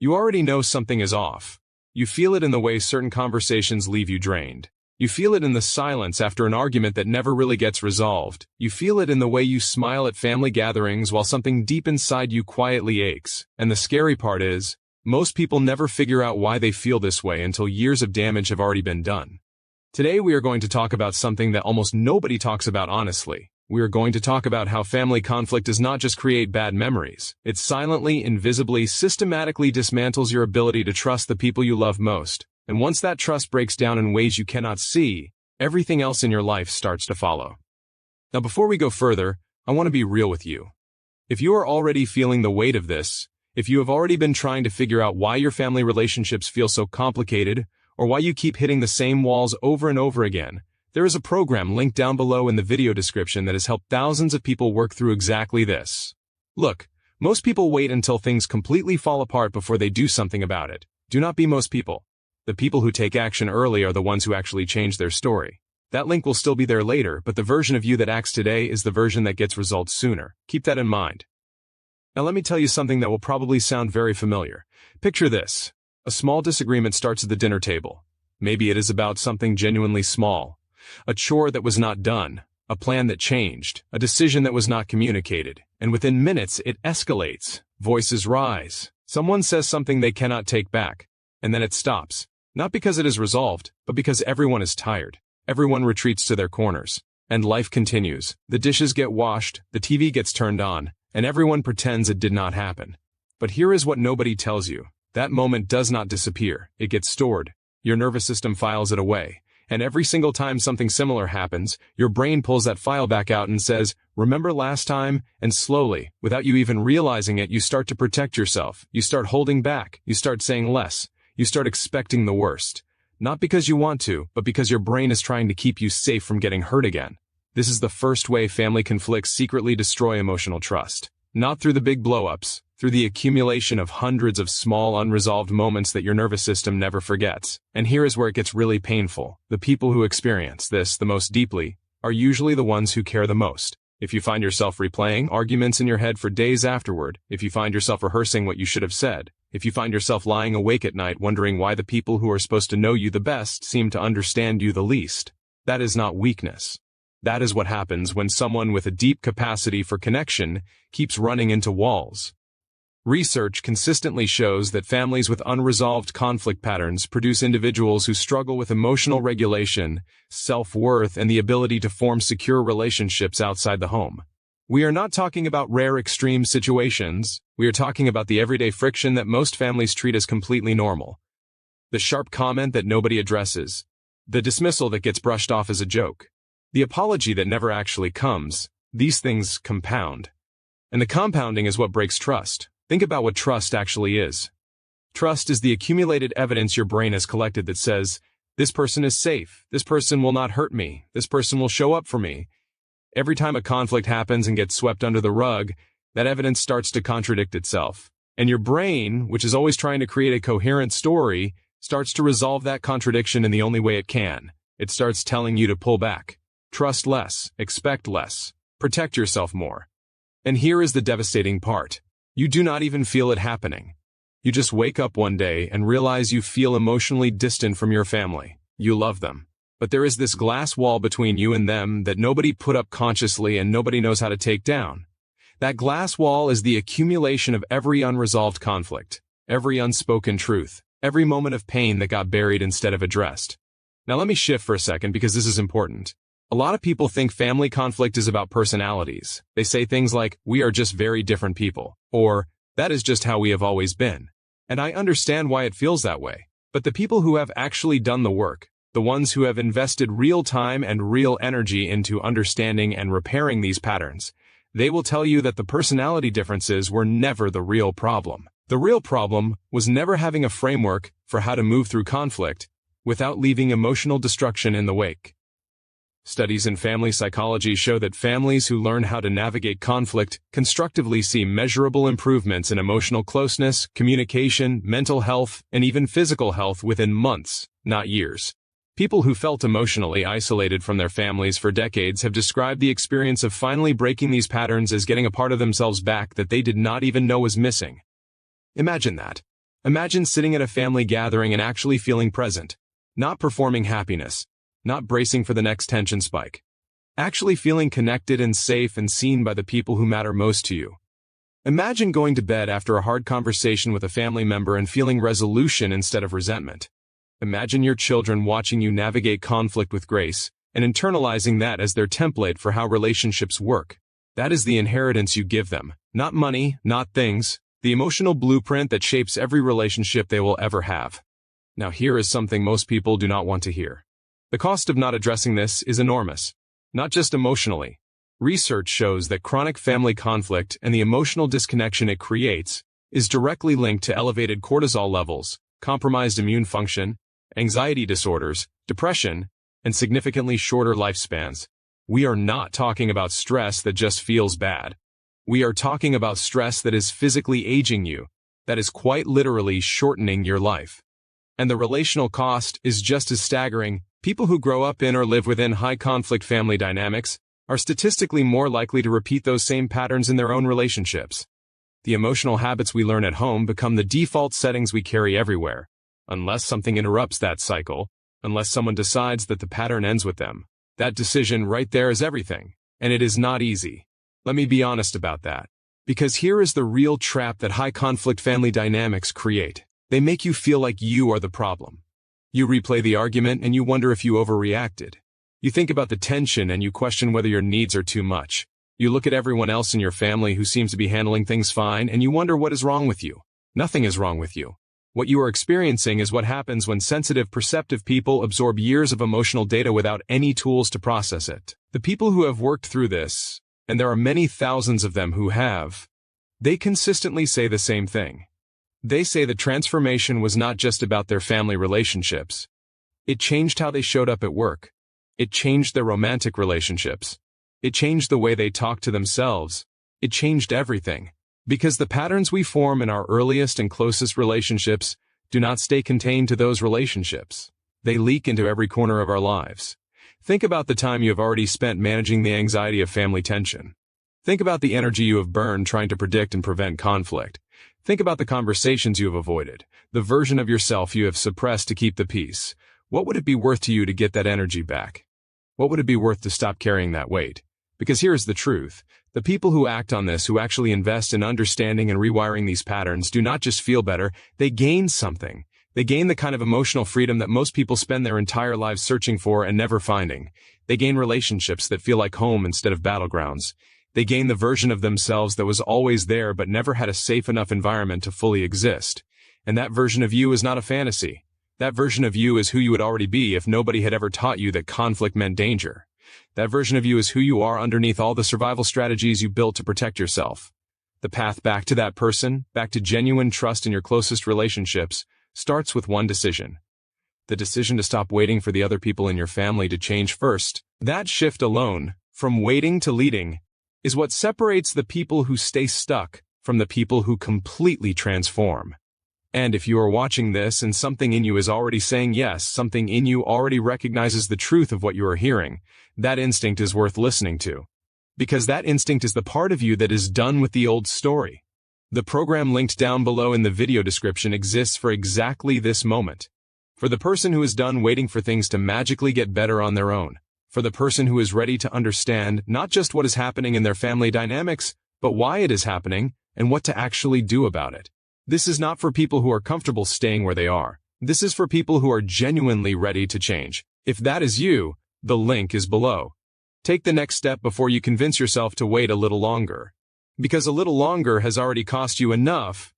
You already know something is off. You feel it in the way certain conversations leave you drained. You feel it in the silence after an argument that never really gets resolved. You feel it in the way you smile at family gatherings while something deep inside you quietly aches. And the scary part is, most people never figure out why they feel this way until years of damage have already been done. Today we are going to talk about something that almost nobody talks about honestly. We are going to talk about how family conflict does not just create bad memories. It silently, invisibly, systematically dismantles your ability to trust the people you love most. And once that trust breaks down in ways you cannot see, everything else in your life starts to follow. Now before we go further, I want to be real with you. If you are already feeling the weight of this, if you have already been trying to figure out why your family relationships feel so complicated, or why you keep hitting the same walls over and over again, there is a program linked down below in the video description that has helped thousands of people work through exactly this. Look, most people wait until things completely fall apart before they do something about it. Do not be most people. The people who take action early are the ones who actually change their story. That link will still be there later, but the version of you that acts today is the version that gets results sooner. Keep that in mind. Now let me tell you something that will probably sound very familiar. Picture this. A small disagreement starts at the dinner table. Maybe it is about something genuinely small. A chore that was not done, a plan that changed, a decision that was not communicated, and within minutes it escalates. Voices rise. Someone says something they cannot take back, and then it stops. Not because it is resolved, but because everyone is tired. Everyone retreats to their corners, and life continues. The dishes get washed, the TV gets turned on, and everyone pretends it did not happen. But here is what nobody tells you. That moment does not disappear. It gets stored. Your nervous system files it away. And every single time something similar happens, your brain pulls that file back out and says, "Remember last time?" And slowly, without you even realizing it, you start to protect yourself. You start holding back. You start saying less. You start expecting the worst. Not because you want to, but because your brain is trying to keep you safe from getting hurt again. This is the first way family conflicts secretly destroy emotional trust. Not through the big blow-ups, through the accumulation of hundreds of small unresolved moments that your nervous system never forgets. And here is where it gets really painful. The people who experience this the most deeply are usually the ones who care the most. If you find yourself replaying arguments in your head for days afterward, if you find yourself rehearsing what you should have said, if you find yourself lying awake at night wondering why the people who are supposed to know you the best seem to understand you the least, that is not weakness. That is what happens when someone with a deep capacity for connection keeps running into walls. Research consistently shows that families with unresolved conflict patterns produce individuals who struggle with emotional regulation, self-worth, and the ability to form secure relationships outside the home. We are not talking about rare extreme situations. We are talking about the everyday friction that most families treat as completely normal. The sharp comment that nobody addresses. The dismissal that gets brushed off as a joke. The apology that never actually comes. These things compound. And the compounding is what breaks trust. Think about what trust actually is. Trust is the accumulated evidence your brain has collected that says, this person is safe, this person will not hurt me, this person will show up for me. Every time a conflict happens and gets swept under the rug, that evidence starts to contradict itself. And your brain, which is always trying to create a coherent story, starts to resolve that contradiction in the only way it can. It starts telling you to pull back. Trust less, expect less, protect yourself more. And here is the devastating part. You do not even feel it happening. You just wake up one day and realize you feel emotionally distant from your family. You love them. But there is this glass wall between you and them that nobody put up consciously and nobody knows how to take down. That glass wall is the accumulation of every unresolved conflict, every unspoken truth, every moment of pain that got buried instead of addressed. Now let me shift for a second because this is important. A lot of people think family conflict is about personalities. They say things like, we are just very different people, or, that is just how we have always been. And I understand why it feels that way. But the people who have actually done the work, the ones who have invested real time and real energy into understanding and repairing these patterns, they will tell you that the personality differences were never the real problem. The real problem was never having a framework for how to move through conflict without leaving emotional destruction in the wake. Studies in family psychology show that families who learn how to navigate conflict constructively see measurable improvements in emotional closeness, communication, mental health, and even physical health within months, not years. People who felt emotionally isolated from their families for decades have described the experience of finally breaking these patterns as getting a part of themselves back that they did not even know was missing. Imagine that. Imagine sitting at a family gathering and actually feeling present, not performing happiness, not bracing for the next tension spike. Actually feeling connected and safe and seen by the people who matter most to you. Imagine going to bed after a hard conversation with a family member and feeling resolution instead of resentment. Imagine your children watching you navigate conflict with grace and internalizing that as their template for how relationships work. That is the inheritance you give them. Not money, not things, the emotional blueprint that shapes every relationship they will ever have. Now here is something most people do not want to hear. The cost of not addressing this is enormous. Not just emotionally. Research shows that chronic family conflict and the emotional disconnection it creates is directly linked to elevated cortisol levels, compromised immune function, anxiety disorders, depression, and significantly shorter lifespans. We are not talking about stress that just feels bad. We are talking about stress that is physically aging you, that is quite literally shortening your life. And the relational cost is just as staggering. People who grow up in or live within high-conflict family dynamics are statistically more likely to repeat those same patterns in their own relationships. The emotional habits we learn at home become the default settings we carry everywhere, unless something interrupts that cycle, unless someone decides that the pattern ends with them. That decision right there is everything, and it is not easy. Let me be honest about that. Because here is the real trap that high-conflict family dynamics create. They make you feel like you are the problem. You replay the argument and you wonder if you overreacted. You think about the tension and you question whether your needs are too much. You look at everyone else in your family who seems to be handling things fine and you wonder what is wrong with you. Nothing is wrong with you. What you are experiencing is what happens when sensitive, perceptive people absorb years of emotional data without any tools to process it. The people who have worked through this, and there are many thousands of them who have, they consistently say the same thing. They say the transformation was not just about their family relationships. It changed how they showed up at work. It changed their romantic relationships. It changed the way they talked to themselves. It changed everything. Because the patterns we form in our earliest and closest relationships do not stay contained to those relationships. They leak into every corner of our lives. Think about the time you have already spent managing the anxiety of family tension. Think about the energy you have burned trying to predict and prevent conflict. Think about the conversations you have avoided, the version of yourself you have suppressed to keep the peace. What would it be worth to you to get that energy back? What would it be worth to stop carrying that weight? Because here is the truth. The people who act on this, who actually invest in understanding and rewiring these patterns, do not just feel better, they gain something. They gain the kind of emotional freedom that most people spend their entire lives searching for and never finding. They gain relationships that feel like home instead of battlegrounds. They gain the version of themselves that was always there but never had a safe enough environment to fully exist. And that version of you is not a fantasy. That version of you is who you would already be if nobody had ever taught you that conflict meant danger. That version of you is who you are underneath all the survival strategies you built to protect yourself. The path back to that person, back to genuine trust in your closest relationships, starts with one decision. The decision to stop waiting for the other people in your family to change first. That shift alone, from waiting to leading, is what separates the people who stay stuck from the people who completely transform. And if you are watching this and something in you is already saying yes, something in you already recognizes the truth of what you are hearing, that instinct is worth listening to. Because that instinct is the part of you that is done with the old story. The program linked down below in the video description exists for exactly this moment. For the person who is done waiting for things to magically get better on their own. For the person who is ready to understand not just what is happening in their family dynamics, but why it is happening and what to actually do about it. This is not for people who are comfortable staying where they are. This is for people who are genuinely ready to change. If that is you, the link is below. Take the next step before you convince yourself to wait a little longer. Because a little longer has already cost you enough